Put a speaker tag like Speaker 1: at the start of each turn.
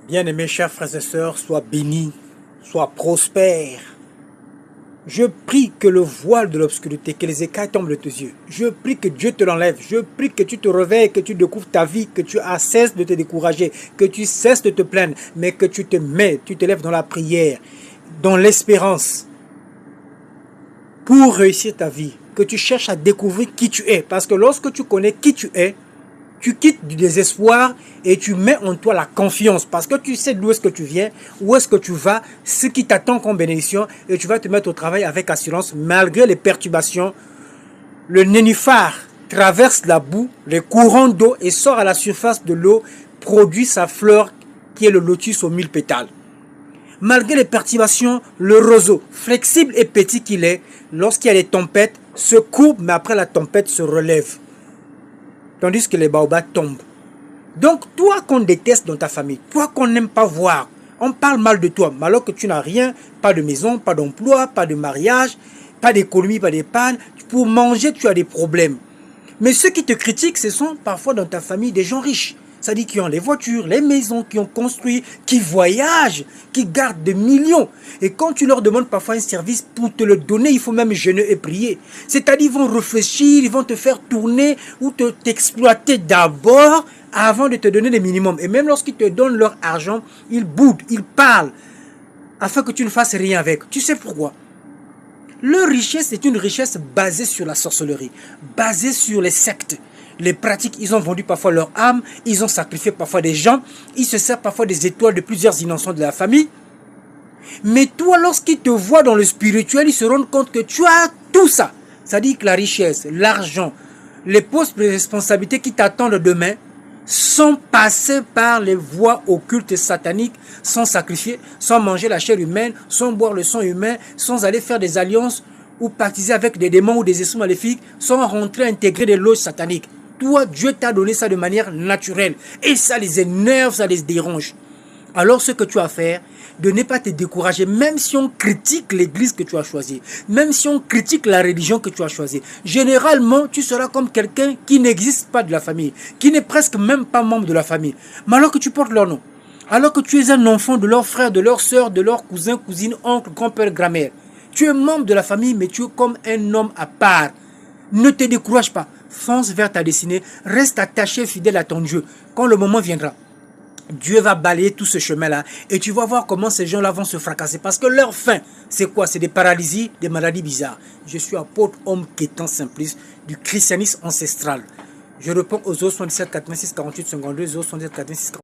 Speaker 1: Bien-aimés chers frères et sœurs, sois bénis, sois prospères. Je prie que le voile de l'obscurité, que les écailles tombent de tes yeux. Je prie que Dieu te l'enlève. Je prie que tu te réveilles, que tu découvres ta vie, que tu cesses de te décourager, que tu cesses de te plaindre, mais que tu te lèves dans la prière, dans l'espérance, pour réussir ta vie. Que tu cherches à découvrir qui tu es. Parce que lorsque tu connais qui tu es, tu quittes du désespoir et tu mets en toi la confiance parce que tu sais d'où est-ce que tu viens, où est-ce que tu vas, ce qui t'attend comme bénédiction et tu vas te mettre au travail avec assurance malgré les perturbations. Le nénuphar traverse la boue, les courants d'eau et sort à la surface de l'eau, produit sa fleur qui est le lotus aux 1000 pétales. Malgré les perturbations, le roseau, flexible et petit qu'il est, lorsqu'il y a des tempêtes, se courbe mais après la tempête se relève. Tandis que les baobabs tombent. Donc, toi qu'on déteste dans ta famille, toi qu'on n'aime pas voir, on parle mal de toi, alors que tu n'as rien, pas de maison, pas d'emploi, pas de mariage, pas d'économie, pas d'épargne. Pour manger, tu as des problèmes. Mais ceux qui te critiquent, ce sont parfois dans ta famille des gens riches. C'est-à-dire qui ont les voitures, les maisons, qui ont construit, qui voyagent, qui gardent des millions. Et quand tu leur demandes parfois un service, pour te le donner, il faut même jeûner et prier. C'est-à-dire ils vont réfléchir, ils vont te faire tourner ou t'exploiter d'abord avant de te donner les minimums. Et même lorsqu'ils te donnent leur argent, ils boudent, ils parlent, afin que tu ne fasses rien avec. Tu sais pourquoi? Leur richesse est une richesse basée sur la sorcellerie, basée sur les sectes. Les pratiques, ils ont vendu parfois leur âme, ils ont sacrifié parfois des gens, ils se servent parfois des étoiles de plusieurs innocents de la famille. Mais toi, lorsqu'ils te voient dans le spirituel, ils se rendent compte que tu as tout ça. C'est-à-dire que la richesse, l'argent, les postes de responsabilité qui t'attendent demain sont passés par les voies occultes et sataniques, sans sacrifier, sans manger la chair humaine, sans boire le sang humain, sans aller faire des alliances ou participer avec des démons ou des esprits maléfiques, sans rentrer intégrer des loges sataniques. Toi, Dieu t'a donné ça de manière naturelle. Et ça les énerve, ça les dérange. Alors ce que tu as à faire, de ne pas te décourager, même si on critique l'église que tu as choisie, même si on critique la religion que tu as choisie. Généralement, tu seras comme quelqu'un qui n'existe pas de la famille, qui n'est presque même pas membre de la famille. Mais alors que tu portes leur nom, alors que tu es un enfant de leurs frères, de leurs sœurs, de leurs cousins, cousines, oncles, grand-père, grand-mère, tu es membre de la famille, mais tu es comme un homme à part. Ne te décourage pas. Fonce vers ta destinée. Reste attaché, fidèle à ton Dieu. Quand le moment viendra, Dieu va balayer tout ce chemin-là. Et tu vas voir comment ces gens-là vont se fracasser. Parce que leur fin, c'est quoi? C'est des paralysies, des maladies bizarres. Je suis apôtre, homme Kétan Simplice, du christianisme ancestral. Je réponds aux 77 86 48 52, 77 86 48.